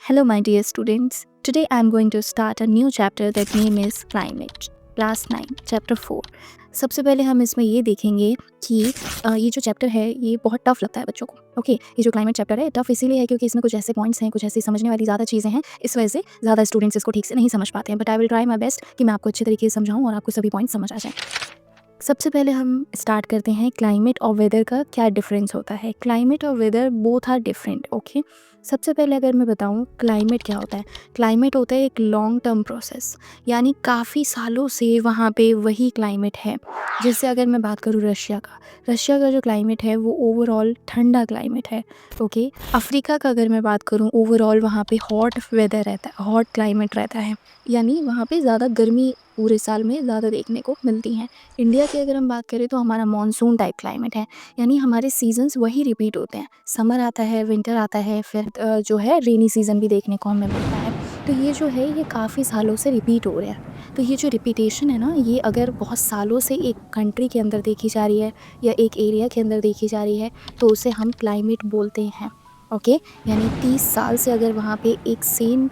Hello, my dear students. Today I am going to start a new chapter that name is Climate. Class 9, Chapter 4. सबसे पहले हम इसमें ये देखेंगे कि ये जो चैप्टर है ये बहुत टफ लगता है बच्चों को. ओके, ये जो क्लाइमेट चैप्टर है टफ इसीलिए है क्योंकि इसमें कुछ ऐसे पॉइंट्स हैं, कुछ ऐसी समझने वाली ज़्यादा चीज़ें हैं, इस वजह से ज़्यादा स्टूडेंट्स इसको ठीक से नहीं समझ पाते हैं. But I will try my best कि मैं आपको अच्छे तरीके से समझाऊँ और आपको सभी पॉइंट्स समझ आ जाएँ. सबसे पहले हम स्टार्ट करते हैं क्लाइमेट और वेदर का क्या डिफरेंस होता है. क्लाइमेट और weather both are different. Okay, सबसे पहले अगर मैं बताऊं क्लाइमेट क्या होता है. क्लाइमेट होता है एक लॉन्ग टर्म प्रोसेस, यानी काफ़ी सालों से वहाँ पे वही क्लाइमेट है. जैसे अगर मैं बात करूँ रशिया का जो क्लाइमेट है वो ओवरऑल ठंडा क्लाइमेट है. ओके, अफ्रीका का अगर मैं बात करूँ ओवरऑल वहाँ पे हॉट वेदर रहता है, हॉट क्लाइमेट रहता है, यानी वहाँ पे ज़्यादा गर्मी पूरे साल में ज़्यादा देखने को मिलती हैं. इंडिया की अगर हम बात करें तो हमारा मानसून टाइप क्लाइमेट है, यानी हमारे सीजन्स वही रिपीट होते हैं. समर आता है, विंटर आता है, फिर जो है रेनी सीज़न भी देखने को हमें मिलता है. तो ये जो है ये काफ़ी सालों से रिपीट हो रहा है. तो ये जो रिपीटेशन है ना, ये अगर बहुत सालों से एक कंट्री के अंदर देखी जा रही है या एक एरिया के अंदर देखी जा रही है तो उसे हम क्लाइमेट बोलते हैं. ओके, यानी 30 साल से अगर वहाँ पे एक सेम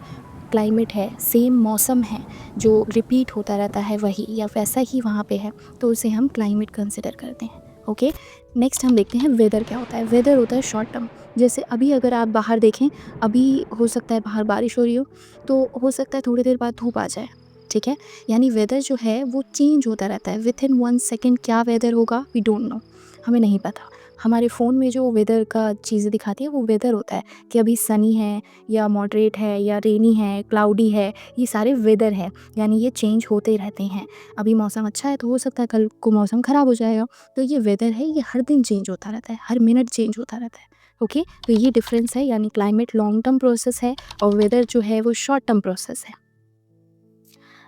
क्लाइमेट है, सेम मौसम है जो रिपीट होता रहता है वही या वैसा ही वहाँ पे है, तो उसे हम क्लाइमेट कंसिडर करते हैं. ओके, नेक्स्ट हम देखते हैं वेदर क्या होता है. वेदर होता है शॉर्ट टर्म. जैसे अभी अगर आप बाहर देखें, अभी हो सकता है बाहर बारिश हो रही हो, तो हो सकता है थोड़ी देर बाद धूप आ जाए. ठीक है, यानी वेदर जो है वो चेंज होता रहता है. विथ इन 1 सेकेंड क्या वेदर होगा वी डोंट नो, हमें नहीं पता. हमारे फ़ोन में जो वेदर का चीज़ें दिखाती है वो वेदर होता है कि अभी सनी है या मॉडरेट है या रेनी है, क्लाउडी है, ये सारे वेदर हैं. यानी ये चेंज होते रहते हैं. अभी मौसम अच्छा है तो हो सकता है कल को मौसम ख़राब हो जाएगा. तो ये वेदर है, ये हर दिन चेंज होता रहता है, हर मिनट चेंज होता रहता है. ओके, तो ये डिफरेंस है, यानी क्लाइमेट लॉन्ग टर्म प्रोसेस है और वेदर जो है वो शॉर्ट टर्म प्रोसेस है.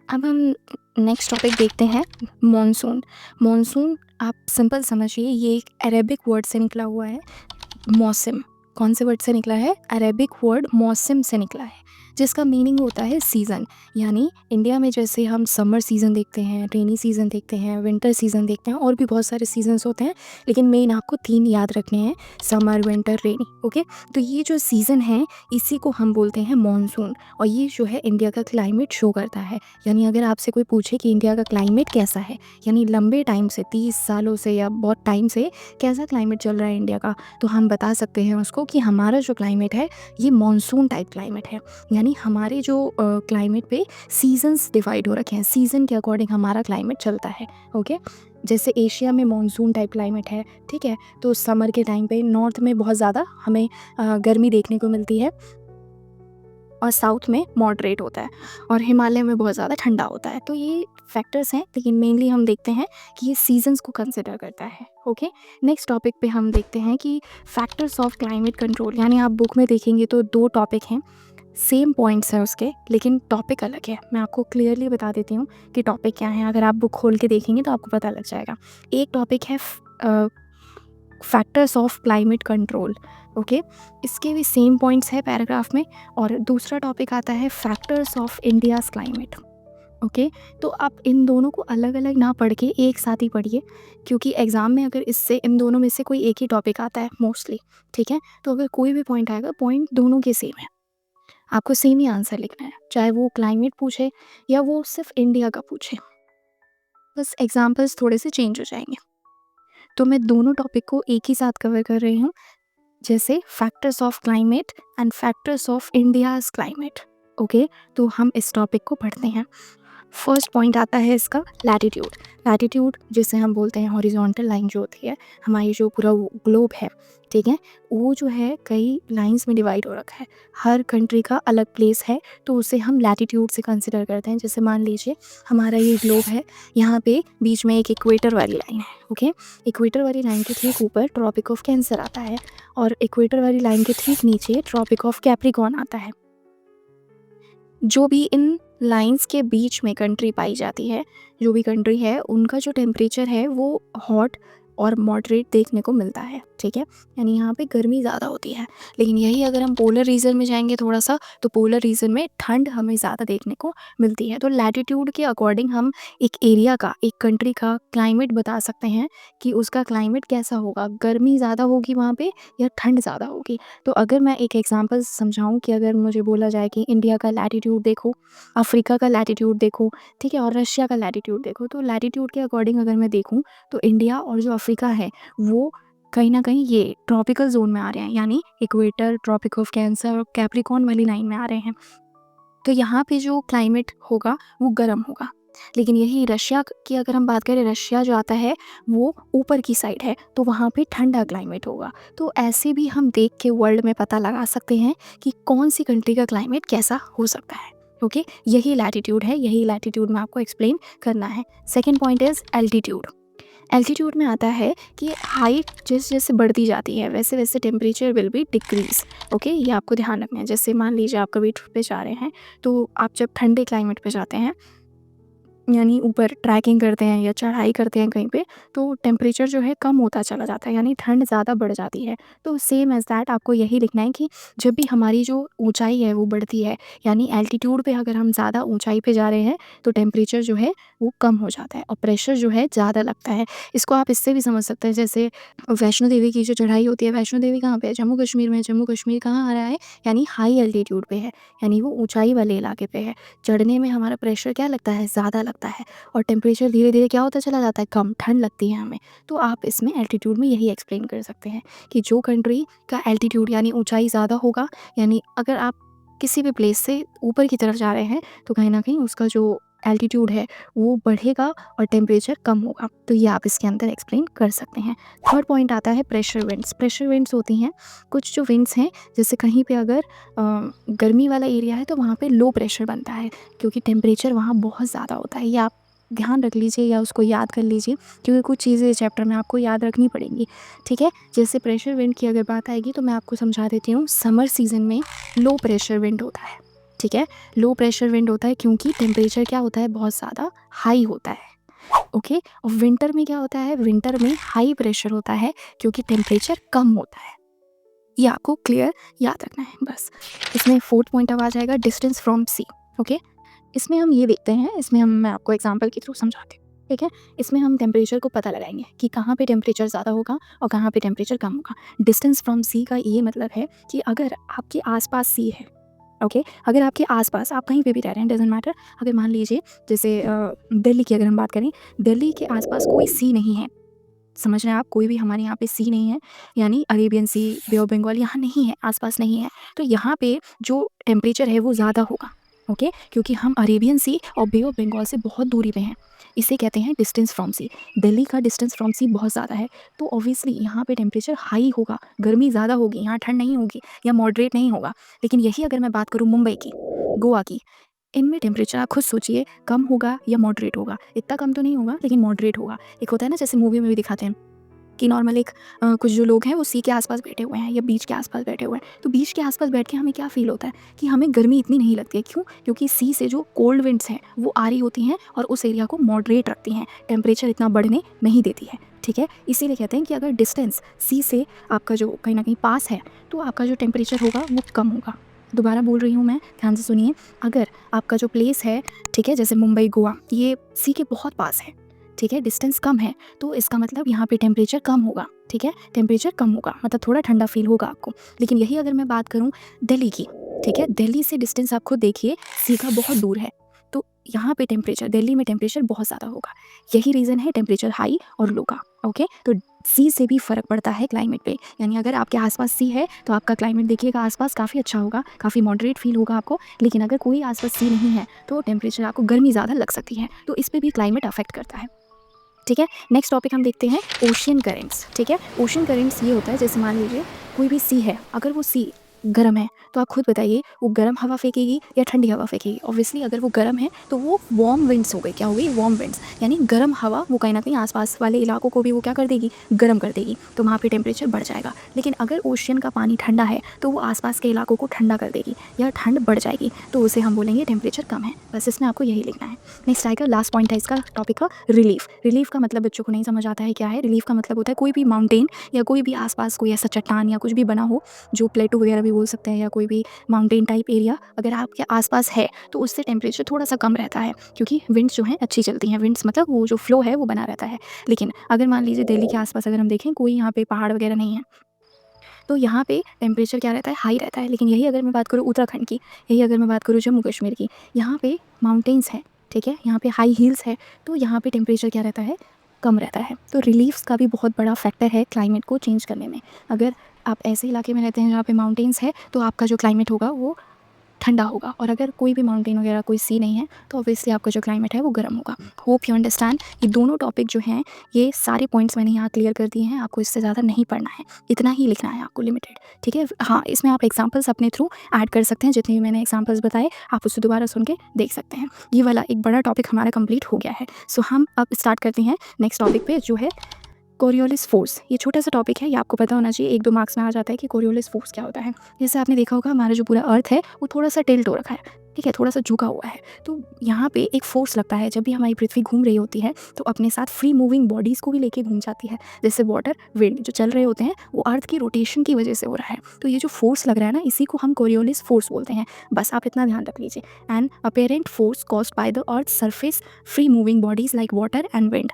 अब हम नेक्स्ट टॉपिक देखते हैं मॉनसून. मॉनसून आप सिंपल समझिए, ये एक अरेबिक वर्ड से निकला हुआ है. मौसम कौन से वर्ड से निकला है? अरेबिक वर्ड मौसम से निकला है, जिसका मीनिंग होता है सीज़न. यानी इंडिया में जैसे हम समर सीज़न देखते हैं, रेनी सीज़न देखते हैं, विंटर सीज़न देखते हैं, और भी बहुत सारे सीजन्स होते हैं, लेकिन मेन आपको 3 याद रखने हैं: समर, विंटर, रेनी. ओके, तो ये जो सीज़न है इसी को हम बोलते हैं मॉनसून, और ये जो है इंडिया का क्लाइमेट शो करता है. यानी अगर आपसे कोई पूछे कि इंडिया का क्लाइमेट कैसा है, यानी लंबे टाइम से 30 सालों से या बहुत टाइम से कैसा क्लाइमेट चल रहा है इंडिया का, तो हम बता सकते हैं उसको कि हमारा जो क्लाइमेट है ये मॉनसून टाइप क्लाइमेट है. यानी हमारे जो क्लाइमेट पे सीजन्स डिवाइड हो रखे हैं, सीज़न के अकॉर्डिंग हमारा क्लाइमेट चलता है. ओके, जैसे एशिया में मॉनसून टाइप क्लाइमेट है, ठीक है, तो समर के टाइम पे नॉर्थ में बहुत ज़्यादा हमें गर्मी देखने को मिलती है और साउथ में मॉडरेट होता है और हिमालय में बहुत ज़्यादा ठंडा होता है. तो ये फैक्टर्स हैं, लेकिन मेनली हम देखते हैं कि ये सीजन्स को कंसिडर करता है. ओके, नेक्स्ट टॉपिक पे हम देखते हैं कि फैक्टर्स ऑफ क्लाइमेट कंट्रोल. यानी आप बुक में देखेंगे तो 2 टॉपिक हैं, सेम पॉइंट्स हैं उसके, लेकिन टॉपिक अलग है. मैं आपको क्लियरली बता देती हूँ कि टॉपिक क्या है. अगर आप बुक खोल के देखेंगे तो आपको पता लग जाएगा. एक टॉपिक है factors of climate control. Okay, इसके भी सेम पॉइंट्स है पैराग्राफ में. और दूसरा टॉपिक आता है factors of India's climate. Okay, तो आप इन दोनों को अलग अलग ना पढ़ के एक साथ ही पढ़िए, क्योंकि एग्ज़ाम में अगर इससे इन दोनों में से कोई एक ही टॉपिक आता है मोस्टली, ठीक है, तो अगर कोई भी पॉइंट आएगा, पॉइंट दोनों के सेम है, आपको सेम ही आंसर लिखना है, चाहे वो क्लाइमेट पूछे या वो सिर्फ इंडिया का पूछे, बस एग्जाम्पल्स थोड़े से चेंज हो जाएंगे. तो मैं दोनों टॉपिक को एक ही साथ कवर कर रही हूँ, जैसे factors of climate and factors of India's climate. Okay, तो हम इस टॉपिक को पढ़ते हैं. फर्स्ट पॉइंट आता है इसका लैटिट्यूड. लैटिट्यूड जिसे हम बोलते हैं हॉरिजॉन्टल लाइन जो होती है, हमारी जो पूरा ग्लोब है, ठीक है, वो जो है कई लाइंस में डिवाइड हो रखा है. हर कंट्री का अलग प्लेस है, तो उसे हम लैटिट्यूड से कंसिडर करते हैं. जैसे मान लीजिए हमारा ये ग्लोब है, यहाँ पे बीच में एक इक्वेटर वाली लाइन है. ओके, इक्वेटर वाली लाइन के ठीक ऊपर ट्रॉपिक ऑफ कैंसर आता है और इक्वेटर वाली लाइन के ठीक नीचे ट्रॉपिक ऑफ कैप्रिकॉर्न आता है. जो भी इन लाइंस के बीच में कंट्री पाई जाती है, जो भी कंट्री है, उनका जो टेम्परेचर है वो हॉट और मॉडरेट देखने को मिलता है, ठीक है। यानी यहाँ पे गर्मी ज़्यादा होती है। लेकिन यही अगर हम पोलर रीजन में जाएंगे थोड़ा सा, तो पोलर रीजन में ठंड हमें ज़्यादा देखने को मिलती है। तो लैटिट्यूड के अकॉर्डिंग हम एक एरिया का, एक कंट्री का क्लाइमेट बता सकते हैं कि उसका क्लाइमेट कैसा होगा, गर्मी ज़्यादा होगी वहाँ पे या ठंड ज़्यादा होगी। तो अगर मैं एक एग्जांपल समझाऊँ कि अगर मुझे बोला जाए कि इंडिया का लैटिट्यूड देखो, अफ्रीका का लैटिट्यूड देखो, ठीक है, और रशिया का लैटिट्यूड देखो, तो लैटिट्यूड के अकॉर्डिंग अगर मैं देखूँ तो इंडिया और जो अफ्रीका है वो कहीं ना कहीं ये ट्रॉपिकल जोन में आ रहे हैं, यानी इक्वेटर, ट्रॉपिक ऑफ कैंसर और कैप्रिकॉर्न वाली लाइन में आ रहे हैं। तो यहाँ पे जो क्लाइमेट होगा वो गर्म होगा। लेकिन यही रशिया की अगर हम बात करें, रशिया जो आता है वो ऊपर की साइड है, तो वहाँ पे ठंडा क्लाइमेट होगा। तो ऐसे भी हम देख के वर्ल्ड में पता लगा सकते हैं कि कौन सी कंट्री का क्लाइमेट कैसा हो सकता है। ओके, यही लैटिट्यूड है, यही लैटिट्यूड में आपको एक्सप्लेन करना है। Second point is altitude. Altitude में आता है कि हाइट जैसे जैसे बढ़ती जाती है वैसे वैसे temperature will be decrease. Okay, ये आपको ध्यान रखना है। जैसे मान लीजिए आप कभी ट्रिप पे जा रहे हैं, तो आप जब ठंडे क्लाइमेट पे जाते हैं, यानी ऊपर ट्रैकिंग करते हैं या चढ़ाई करते हैं कहीं पे, तो टेम्परेचर जो है कम होता चला जाता है, यानी ठंड ज़्यादा बढ़ जाती है। तो सेम एज़ दैट आपको यही लिखना है कि जब भी हमारी जो ऊंचाई है वो बढ़ती है, यानी एल्टीट्यूड पे अगर हम ज़्यादा ऊंचाई पे जा रहे हैं तो टेम्परेचर जो है वो कम हो जाता है और प्रेशर जो है ज़्यादा लगता है। इसको आप इससे भी समझ सकते हैं, जैसे वैष्णो देवी की जो चढ़ाई होती है, वैष्णो देवी कहाँ पे है? जम्मू कश्मीर में। जम्मू कश्मीर कहाँ आ रहा है? यानी हाई एल्टीट्यूड पे है, यानी वो ऊंचाई वाले इलाके पे है। चढ़ने में हमारा प्रेशर क्या लगता है? ज़्यादा लगता है और टेम्परेचर धीरे धीरे क्या होता चला जाता है? कम, ठंड लगती है हमें। तो आप इसमें एल्टीट्यूड में यही एक्सप्लेन कर सकते हैं कि जो कंट्री का एल्टीट्यूड यानी ऊंचाई ज़्यादा होगा, यानी अगर आप किसी भी प्लेस से ऊपर की तरफ जा रहे हैं तो कहीं ना कहीं उसका जो एल्टीट्यूड है वो बढ़ेगा और टेम्परेचर कम होगा। तो ये आप इसके अंदर एक्सप्लेन कर सकते हैं। थर्ड पॉइंट आता है प्रेशर विंड्स। प्रेशर विंड्स होती हैं कुछ जो विंड्स हैं, जैसे कहीं पे अगर गर्मी वाला एरिया है तो वहाँ पे लो प्रेशर बनता है क्योंकि टेम्परेचर वहाँ बहुत ज़्यादा होता है। ये आप ध्यान रख लीजिए या उसको याद कर लीजिए, क्योंकि कुछ चीज़ें इस चैप्टर में आपको याद रखनी पड़ेंगी, ठीक है। जैसे प्रेशर विंड की अगर बात आएगी तो मैं आपको समझा देती हूँ। समर सीजन में लो प्रेशर विंड होता है, ठीक है। लो प्रेशर विंड होता है क्योंकि टेम्परेचर क्या होता है? बहुत ज़्यादा हाई होता है। ओके, और विंटर में क्या होता है? विंटर में हाई प्रेशर होता है क्योंकि टेम्परेचर कम होता है। ये आपको क्लियर याद रखना है बस। इसमें फोर्थ पॉइंट अब आ जाएगा डिस्टेंस फ्रॉम सी। ओके, इसमें हम ये देखते हैं, मैं आपको एग्जांपल के थ्रू समझाती हूँ, ठीक है। इसमें हम टेम्परेचर को पता लगाएंगे कि कहाँ पे टेम्परेचर ज़्यादा होगा और कहाँ पे टेम्परेचर कम होगा। डिस्टेंस फ्रॉम सी का ये मतलब है कि अगर आपके आसपास सी है, ओके, अगर आपके आसपास आप कहीं पे भी रह रहे हैं, डजेंट मैटर। अगर मान लीजिए जैसे दिल्ली की अगर हम बात करें, दिल्ली के आसपास कोई सी नहीं है, समझ रहे हैं आप? कोई भी हमारे यहाँ पे सी नहीं है, यानी Arabian sea, bay of Bengal यहाँ नहीं है, आसपास नहीं है। तो यहाँ पे जो टेम्परेचर है वो ज़्यादा होगा, ओके, क्योंकि हम अरेबियन सी और बे ऑफ बंगाल से बहुत दूरी पे हैं। इसे कहते हैं डिस्टेंस फ्रॉम सी। दिल्ली का डिस्टेंस फ्रॉम सी बहुत ज़्यादा है, तो ऑब्वियसली यहाँ पे टेम्परेचर हाई होगा, गर्मी ज़्यादा होगी, यहाँ ठंड नहीं होगी या मॉडरेट नहीं होगा। लेकिन यही अगर मैं बात करूँ मुंबई की, गोवा की, इनमें टेम्परेचर आप खुद सोचिए कम होगा या मॉडरेट होगा। इतना कम तो नहीं होगा लेकिन मॉडरेट होगा। एक होता है ना, जैसे मूवी में भी दिखाते हैं कि नॉर्मल एक कुछ जो लोग हैं वो सी के आसपास बैठे हुए हैं या बीच के आसपास बैठे हुए हैं, तो बीच के आसपास बैठ के हमें क्या फील होता है कि हमें गर्मी इतनी नहीं लगती है। क्यों? क्योंकि सी से जो कोल्ड विंड्स हैं वो आ रही होती हैं और उस एरिया को मॉडरेट रखती हैं, टेम्परेचर इतना बढ़ने नहीं देती है, ठीक है। इसीलिए कहते हैं कि अगर डिस्टेंस सी से आपका जो कहीं ना कहीं पास है तो आपका जो टेम्परेचर होगा वो कम होगा। दोबारा बोल रही हूँ मैं, ध्यान से सुनिए। अगर आपका जो प्लेस है, ठीक है, जैसे मुंबई, गोवा, ये सी के बहुत पास है, ठीक है, डिस्टेंस कम है, तो इसका मतलब यहाँ पे टेम्परेचर कम होगा, ठीक है, टेम्परेचर कम होगा, मतलब थोड़ा ठंडा फील होगा आपको। लेकिन यही अगर मैं बात करूँ दिल्ली की, ठीक है, दिल्ली से डिस्टेंस आप खुद देखिए, सी का बहुत दूर है, तो यहाँ पे टेम्परेचर, दिल्ली में टेम्परेचर बहुत ज़्यादा होगा। यही रीज़न है टेम्परेचर हाई और लो का, ओके। तो सी से भी फ़र्क पड़ता है क्लाइमेट पे, यानी अगर आपके आसपास सी है तो आपका क्लाइमेट देखिएगा आसपास काफ़ी अच्छा होगा, काफ़ी मॉडरेट फील होगा आपको। लेकिन अगर कोई आसपास सी नहीं है तो टेम्परेचर आपको गर्मी ज़्यादा लग सकती है, तो इस पर भी क्लाइमेट अफेक्ट करता है, ठीक है। नेक्स्ट टॉपिक हम देखते हैं ओशियन करेंट्स, ठीक है। ओशियन करेंट्स ये होता है, जैसे मान लीजिए कोई भी सी है, अगर वो सी गर्म है, तो आप खुद बताइए वो गर्म हवा फेंकेगी या ठंडी हवा फेंकेगी? ऑब्वियसली अगर वो गर्म है तो वो वार्म विंड्स हो गई, क्या हो गई? वार्म विंड्स, यानी गर्म हवा वो कहीं न कहीं आस-पास वाले इलाकों को भी वो क्या कर देगी? गर्म कर देगी, तो वहाँ पे टेम्परेचर बढ़ जाएगा। लेकिन अगर ओशियन का पानी ठंडा है तो वो आस-पास के इलाकों को ठंडा कर देगी या ठंड बढ़ जाएगी, तो उसे हम बोलेंगे टेम्परेचर कम है। बस इसमें आपको यही लिखना है। नेक्स्ट आएगा, लास्ट पॉइंट है इसका टॉपिक का, रिलीफ। रिलीफ का मतलब बच्चों को नहीं समझ आता है क्या है? रिलीफ का मतलब होता है कोई भी माउंटेन या कोई भी आस-पास कोई ऐसा चट्टान या कुछ भी बना हो, जो प्लेटू वगैरह भी बोल सकते हैं, या कोई भी माउंटेन टाइप एरिया अगर आपके आस-पास है तो उससे टेम्परेचर थोड़ा-सा कम रहता है, क्योंकि विंड्स जो हैं अच्छी चलती हैं। विंड्स मतलब वो जो फ्लो है वो बना रहता है। लेकिन अगर मान लीजिए दिल्ली के आस-पास अगर हम देखें, कोई यहाँ पे पहाड़ वगैरह नहीं है, तो यहाँ पे टेम्परेचर क्या रहता है? हाई रहता है। लेकिन यही अगर मैं बात करूँ उत्तराखंड की, यही अगर मैं बात करूँ जम्मू कश्मीर की, यहाँ पे माउंटेन्स हैं, ठीक है? यहाँ पे हाई हिल्स है, तो यहाँ पे टेम्परेचर क्या रहता है? कम रहता है। तो रिलीफ्स का भी बहुत बड़ा फैक्टर है क्लाइमेट को चेंज करने में। अगर आप ऐसे इलाके में रहते हैं जहाँ पे माउंटेन्स है, तो आपका जो क्लाइमेट होगा वो ठंडा होगा, और अगर कोई भी माउंटेन वगैरह कोई सी नहीं है तो ऑब्वियसली आपका जो क्लाइमेट है वो गर्म होगा। Hope you understand. ये दोनों टॉपिक जो हैं, ये सारे पॉइंट्स मैंने यहाँ क्लियर कर दिए हैं, आपको इससे ज़्यादा नहीं पढ़ना है, इतना ही लिखना है आपको, लिमिटेड, ठीक है? हाँ, इसमें आप एग्जाम्पल्स अपने थ्रू ऐड कर सकते हैं, जितने भी मैंने एग्जाम्पल्स बताए आप उसे दोबारा सुन के देख सकते हैं। ये वाला एक बड़ा टॉपिक हमारा कंप्लीट हो गया है। सो हम अब स्टार्ट करते हैं नेक्स्ट टॉपिक पे, जो है कोरियोलिस फोर्स। ये छोटा सा टॉपिक है, ये आपको पता होना चाहिए, 1-2 मार्क्स में आ जाता है कि कोरियोलिस फोर्स क्या होता है। जैसे आपने देखा होगा, हमारा जो पूरा अर्थ है वो थोड़ा सा टिल्ट हो रखा है, ठीक है? थोड़ा सा झुका हुआ है। तो यहाँ पे एक फोर्स लगता है, जब भी हमारी पृथ्वी घूम रही होती है तो अपने साथ फ्री मूविंग बॉडीज़ को भी लेके घूम जाती है। जैसे वाटर, विंड जो चल रहे होते हैं वो अर्थ की रोटेशन की वजह से हो रहा है। तो ये जो फोर्स लग रहा है ना, इसी को हम कोरियोलिस फोर्स बोलते हैं। बस आप इतना ध्यान रख लीजिए। An apparent force caused by the earth surface free moving bodies like water and wind,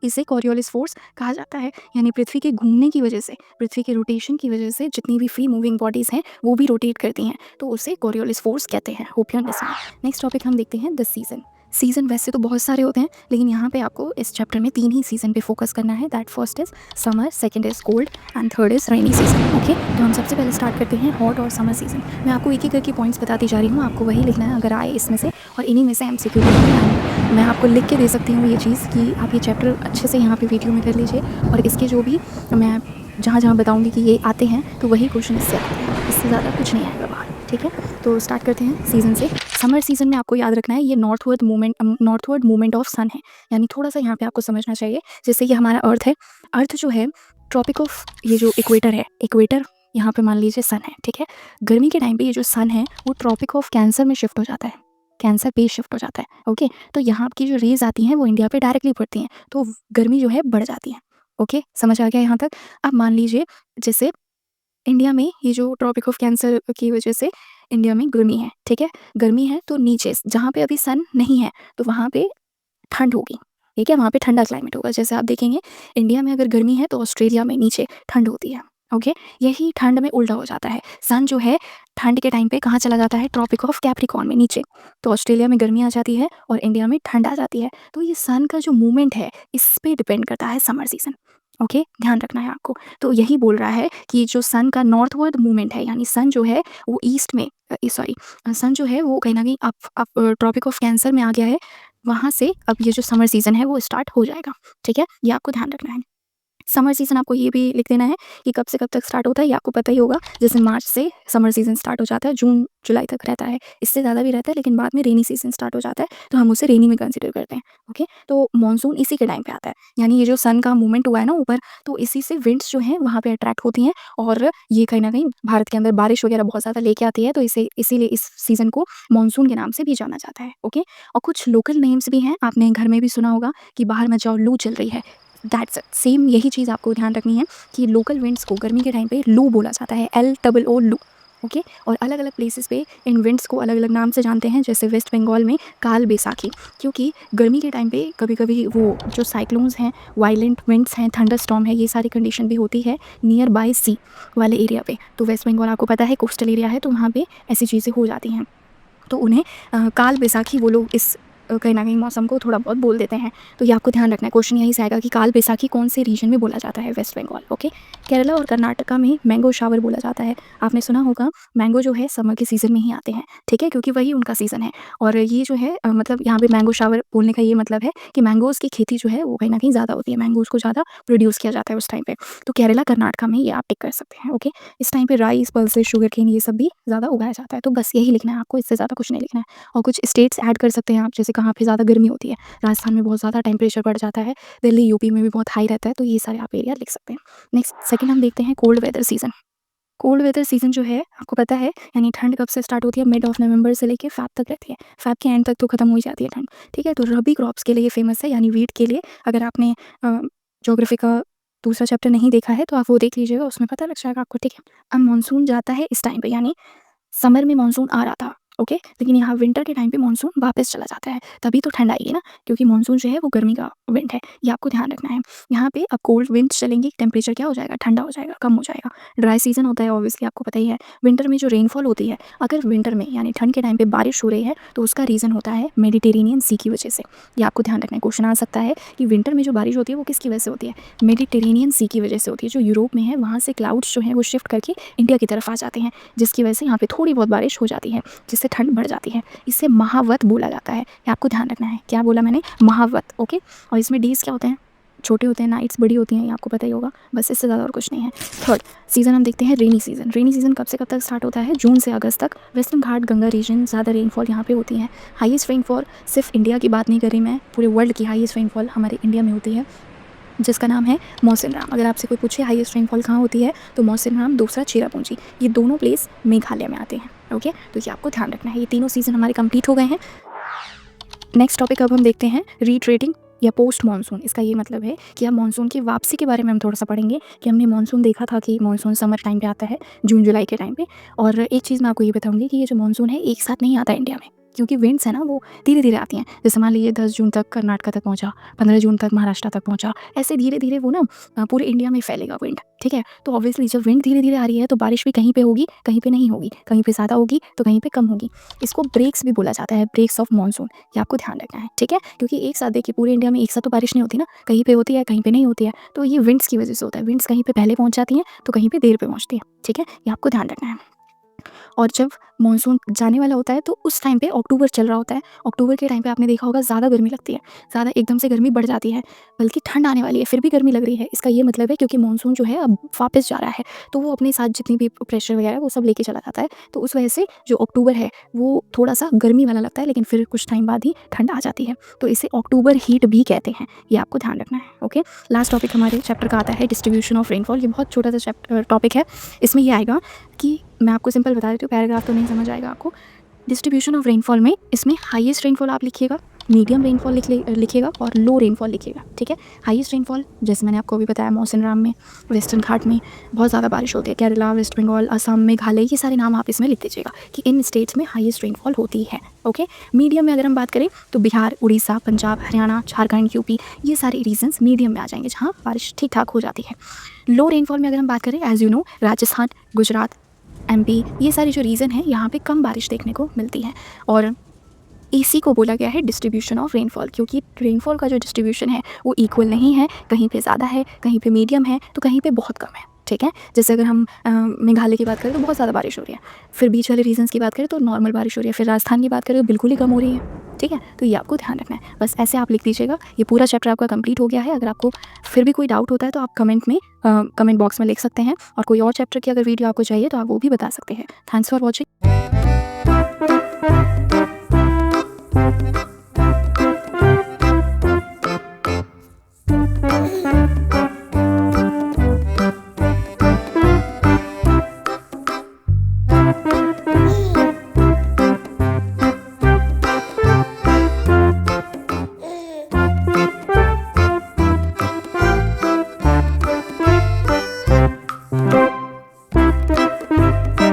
इसे कोरियोलिस फोर्स कहा जाता है। यानी पृथ्वी के घूमने की वजह से, पृथ्वी के रोटेशन की वजह से जितनी भी फ्री मूविंग बॉडीज़ हैं वो भी रोटेट करती हैं, तो उसे कोरियोलिस फोर्स कहते हैं। Hope you understand. Next topic हम देखते हैं द सीज़न। सीज़न वैसे तो बहुत सारे होते हैं, लेकिन यहाँ पे आपको इस चैप्टर में 3 ही सीज़न पे फोकस करना है। That first is summer, second is cold and third is rainy season. Okay, तो हम सबसे पहले स्टार्ट करते हैं हॉट और समर सीज़न। मैं आपको एक एक करके पॉइंट्स बताती जा रही हूँ, आपको वही लिखना है अगर आए इसमें से, और इन्हीं में से MCQ मैं आपको लिख के दे सकती हूँ ये चीज़ कि आप ये चैप्टर अच्छे से यहाँ पे वीडियो में कर लीजिए, और इसके जो भी मैं जहाँ जहाँ बताऊँगी कि ये आते हैं तो वही क्वेश्चन इससे आते हैं, इससे ज़्यादा कुछ नहीं आएगा बाहर, ठीक है? तो स्टार्ट करते हैं सीज़न से। समर सीज़न में आपको याद रखना है, ये नॉर्थवर्ड मूवमेंट ऑफ सन है, यानी थोड़ा सा यहाँ पे आपको समझना चाहिए। जैसे ये हमारा अर्थ है, अर्थ जो है ट्रॉपिक ऑफ, ये जो इक्वेटर है, इक्वेटर यहाँ पे मान लीजिए सन है, ठीक है? गर्मी के टाइम पे ये जो सन है वो ट्रॉपिक ऑफ कैंसर में शिफ्ट हो जाता है, कैंसर पे शिफ्ट हो जाता है। ओके, तो यहाँ की जो रेज आती हैं वो इंडिया पे डायरेक्टली पड़ती हैं, तो गर्मी जो है बढ़ जाती है। ओके, समझ आ गया यहाँ तक? अब मान लीजिए जैसे इंडिया में ये जो ट्रॉपिक ऑफ कैंसर की वजह से इंडिया में गर्मी है, ठीक है? गर्मी है तो नीचे जहाँ पे अभी सन नहीं है तो वहाँ पे ठंड होगी, ठीक है? वहाँ पे ठंडा क्लाइमेट होगा। जैसे आप देखेंगे इंडिया में अगर गर्मी है तो ऑस्ट्रेलिया में नीचे ठंड होती है। ओके, यही ठंड में उल्टा हो जाता है। सन जो है ठंड के टाइम पे कहाँ चला जाता है? ट्रॉपिक ऑफ कैप्रिकॉर्न में नीचे। तो ऑस्ट्रेलिया में गर्मी आ जाती है और इंडिया में ठंड आ जाती है। तो ये सन का जो मूवमेंट है इस पे डिपेंड करता है समर सीजन। ओके, ध्यान रखना है आपको। तो यही बोल रहा है कि जो सन का नॉर्थवर्ड मूवमेंट है, यानी सन जो है वो ईस्ट में सन जो है वो कहीं न कहीं अब ट्रॉपिक ऑफ कैंसर में आ गया है। वहाँ से अब ये जो समर सीज़न है वो स्टार्ट हो जाएगा, ठीक है? ये आपको ध्यान रखना है। समर सीज़न आपको ये भी लिख देना है कि कब से कब तक स्टार्ट होता है, ये आपको पता ही होगा। जैसे मार्च से समर सीज़न स्टार्ट हो जाता है, जून जुलाई तक रहता है, इससे ज़्यादा भी रहता है, लेकिन बाद में रेनी सीज़न स्टार्ट हो जाता है, तो हम उसे रेनी में कंसिडर करते हैं। ओके, तो मॉनसून इसी के टाइम पे आता है, यानी ये जो सन का मूवमेंट हुआ है ना ऊपर, तो इसी से विंड्स जो हैं वहाँ पे अट्रैक्ट होती हैं, और ये कहीं ना कहीं भारत के अंदर बारिश वगैरह बहुत ज़्यादा लेके आती है, तो इसीलिए इस सीज़न को मानसून के नाम से भी जाना जाता है। ओके, और कुछ लोकल नेम्स भी हैं, आपने घर में भी सुना होगा कि बाहर मत जाओ, लू चल रही है। दैट्स इट, सेम यही चीज़ आपको ध्यान रखनी है कि लोकल विंड्स को गर्मी के टाइम पे लू बोला जाता है, LOO लू। ओके, और अलग अलग प्लेसेस पे इन विंड्स को अलग अलग नाम से जानते हैं। जैसे वेस्ट बंगाल में काल बैसाखी, क्योंकि गर्मी के टाइम पे कभी कभी वो जो साइक्लोन्स हैं, वायलेंट विंड्स हैं, थंडर स्टॉर्म है, ये सारी कंडीशन भी होती है नियर बाय सी वाले एरिया पे। तो वेस्ट बंगाल आपको पता है कोस्टल एरिया है, तो वहाँ पे ऐसी चीज़ें हो जाती हैं, तो उन्हें काल बैसाखी वो लोग इस कहीं ना कहीं मौसम को थोड़ा बहुत बोल देते हैं। तो ये आपको ध्यान रखना है, क्वेश्चन यही से आएगा कि काल बैसाखी कौन से रीजन में बोला जाता है? वेस्ट बंगाल। ओके, केरला और कर्नाटका में मैंगो शावर बोला जाता है। आपने सुना होगा मैंगो जो है समर के सीज़न में ही आते हैं, ठीक है? क्योंकि वही उनका सीज़न है और ये जो है मतलब यहाँ पे मैंगो शावर बोलने का ये मतलब है कि मैंगोज़ की खेती जो है वो कहीं न कहीं ज़्यादा होती है, मैंगोज़ को ज़्यादा प्रोड्यूस किया जाता है उस टाइम पे। तो केरला, कर्नाटका में ये आप टिक कर सकते हैं, ओके? इस टाइम पे राइस, पल्सेस, शुगरकेन ये सब भी ज़्यादा उगाया जाता है। तो बस यही लिखना है आपको, इससे ज़्यादा कुछ नहीं लिखना है। और कुछ स्टेट्स ऐड कर सकते हैं आप, जैसे कहाँ पे ज़्यादा गर्मी होती है। राजस्थान में बहुत ज़्यादा टेम्परेचर बढ़ जाता है, दिल्ली, यूपी में भी बहुत हाई रहता है, तो ये सारे आप एरिया लिख सकते हैं। नेक्स्ट सेकंड हम देखते हैं cold weather season. Cold weather season जो है आपको पता है यानी ठंड कब से स्टार्ट होती है? मिड ऑफ नवंबर से लेके फ़ेब तक रहती है। फ़ेब के एंड तक तो खत्म हो ही जाती है ठंड, ठीक है? तो रबी क्रॉप्स के लिए ये फेमस है, यानी व्हीट के लिए। अगर आपने ज्योग्राफी का दूसरा चैप्टर नहीं देखा है तो आप वो देख लीजिएगा, उसमें पता लग जाएगा आपको, ठीक है? अब मानसून जाता है इस टाइम पे, यानी समर में मानसून आ रहा था, ओके? लेकिन यहाँ विंटर के टाइम पे मानसून वापस चला जाता है, तभी तो ठंड आएगी ना, क्योंकि मानसून जो है वो गर्मी का विंड है, ये आपको ध्यान रखना है। यहाँ पे अब कोल्ड विंड्स चलेंगी, टेम्परेचर क्या हो जाएगा? ठंडा हो जाएगा, कम हो जाएगा। ड्राई सीजन होता है ऑब्वियसली, आपको पता ही है। विंटर में जो रेनफॉल होती है, अगर विंटर में यानी ठंड के टाइम पे बारिश हो रही है तो उसका रीज़न होता है मेडिटेरेनियन सी की वजह से। ये आपको ध्यान रखना है। क्वेश्चन आ सकता है कि विंटर में जो बारिश होती है वो किसकी वजह से होती है? मेडिटेरेनियन सी की वजह से होती है। जो यूरोप में है वहाँ से क्लाउड्स जो हैं वो शिफ्ट करके इंडिया की तरफ आ जाते हैं, जिसकी वजह से यहाँ पे थोड़ी बहुत बारिश हो जाती है, जिससे ठंड बढ़ जाती है। इसे महावत बोला जाता है, ये आपको ध्यान रखना है। क्या बोला मैंने? महावत, ओके? और इसमें डेज़ क्या होते हैं? छोटे होते हैं, नाइट्स बड़ी होती हैं, ये आपको पता ही होगा। बस इससे ज़्यादा और कुछ नहीं है। थर्ड सीज़न हम देखते हैं रेनी सीज़न। रेनी सीज़न कब से कब तक स्टार्ट होता है? जून से अगस्त तक। वेस्टर्न घाट गंगा रीजन, ज़्यादा रेनफॉल यहाँ पे होती है। हाईएस्ट रेनफॉल, सिर्फ इंडिया की बात नहीं कर रही मैं, पूरे वर्ल्ड की हाईएस्ट रेनफॉल हमारे इंडिया में होती है, जिसका नाम है मौसिन राम। अगर आपसे कोई पूछे हाईएस्ट रेनफॉल कहाँ होती है तो मौसिन राम, दूसरा चेरापूंजी, ये दोनों प्लेस मेघालय में आते हैं, ओके? तो ये आपको ध्यान रखना है। ये तीनों सीज़न हमारे कंप्लीट हो गए हैं। नेक्स्ट टॉपिक अब हम देखते हैं रीट्रेडिंग या पोस्ट मानसून। इसका ये मतलब है कि अब मानसून की वापसी के बारे में हम थोड़ा सा पढ़ेंगे कि हमने मानसून देखा था कि मानसून समर टाइम पे आता है, जून जुलाई के टाइम पे। और एक चीज़ मैं आपको ये बताऊंगी कि ये जो मानसून है एक साथ नहीं आता इंडिया में, क्योंकि विंड्स है ना वो धीरे धीरे आती हैं। जैसे मान लीजिए 10 जून तक कर्नाटका तक पहुंचा, 15 जून तक महाराष्ट्र तक पहुंचा, ऐसे धीरे धीरे वो ना पूरे इंडिया में फैलेगा विंड, ठीक है? तो ऑब्वियसली जब विंड धीरे धीरे आ रही है तो बारिश भी कहीं पे होगी, कहीं पे नहीं होगी, कहीं पे ज़्यादा होगी तो कहीं पे कम होगी। इसको ब्रेक्स भी बोला जाता है, ब्रेक्स ऑफ मानसून, ये आपको ध्यान रखना है, ठीक है? क्योंकि एक साथ देखिए पूरे इंडिया में एक साथ तो बारिश नहीं होती ना, कहीं पे होती है, कहीं पे नहीं होती है। तो ये विंड्स की वजह से होता है। विंड्स कहीं पे पहले पहुंच जाती हैं तो कहीं पे देर पे पहुंचती है, ठीक है? ये आपको ध्यान रखना है। और जब मानसून जाने वाला होता है तो उस टाइम पे अक्टूबर चल रहा होता है। अक्टूबर के टाइम पे आपने देखा होगा ज़्यादा गर्मी लगती है, ज़्यादा एकदम से गर्मी बढ़ जाती है, बल्कि ठंड आने वाली है फिर भी गर्मी लग रही है। इसका ये मतलब है क्योंकि मानसून जो है अब वापस जा रहा है, तो वो अपने साथ जितनी भी प्रेशर वगैरह वो सब लेके चला जाता है। तो उस वजह से जो अक्टूबर है वो थोड़ा सा गर्मी वाला लगता है, लेकिन फिर कुछ टाइम बाद ही ठंड आ जाती है। तो इसे अक्टूबर हीट भी कहते हैं, ये आपको ध्यान रखना है, ओके? लास्ट टॉपिक हमारे चैप्टर का आता है डिस्ट्रीब्यूशन ऑफ रेनफॉल। ये बहुत छोटा सा चैप्टर टॉपिक है। इसमें ये आएगा कि मैं आपको सिंपल बता देती हूँ, पैराग्राफ तो नहीं समझ आएगा आपको। डिस्ट्रीब्यूशन ऑफ रेनफॉल में इसमें हाईएस्ट रेनफॉल आप लिखिएगा, मीडियम रेनफॉल लिखिएगा और लो रेनफॉल लिखिएगा, ठीक है? हाईएस्ट रेनफॉल जैसे मैंने आपको अभी बताया मौसिन राम में, वेस्टर्न घाट में बहुत ज़्यादा बारिश होती है, केरला, वेस्ट बंगाल, असम, मेघालय, ये सारे नाम आप इसमें लिख दीजिएगा कि इन स्टेट्स में हाईएस्ट रेनफॉल होती है, ओके? मीडियम में अगर हम बात करें तो बिहार, उड़ीसा, पंजाब, हरियाणा, झारखंड, यूपी, ये सारे रीजन्स मीडियम में आ जाएंगे जहाँ बारिश ठीक ठाक हो जाती है। लो रेनफॉल में अगर हम बात करें, as you know, Rajasthan, Gujarat, MP, ये सारी जो रीज़न है यहाँ पे कम बारिश देखने को मिलती है। और इसी को बोला गया है डिस्ट्रीब्यूशन ऑफ रेनफॉल, क्योंकि रेनफॉल का जो डिस्ट्रीब्यूशन है वो इक्वल नहीं है, कहीं पे ज़्यादा है, कहीं पे मीडियम है, तो कहीं पे बहुत कम है, ठीक है? जैसे अगर हम मेघालय की बात करें तो बहुत ज़्यादा बारिश हो रही है, फिर बीच वाले रीजन्स की बात करें तो नॉर्मल बारिश हो रही है, फिर राजस्थान की बात करें तो बिल्कुल ही कम हो रही है, ठीक है? तो ये आपको ध्यान रखना है। बस ऐसे आप लिख दीजिएगा। ये पूरा चैप्टर आपका कंप्लीट हो गया है। अगर आपको फिर भी कोई डाउट होता है तो आप कमेंट बॉक्स में लिख सकते हैं, और कोई और चैप्टर की अगर वीडियो आपको चाहिए तो आप वो भी बता सकते हैं। Thanks for watching.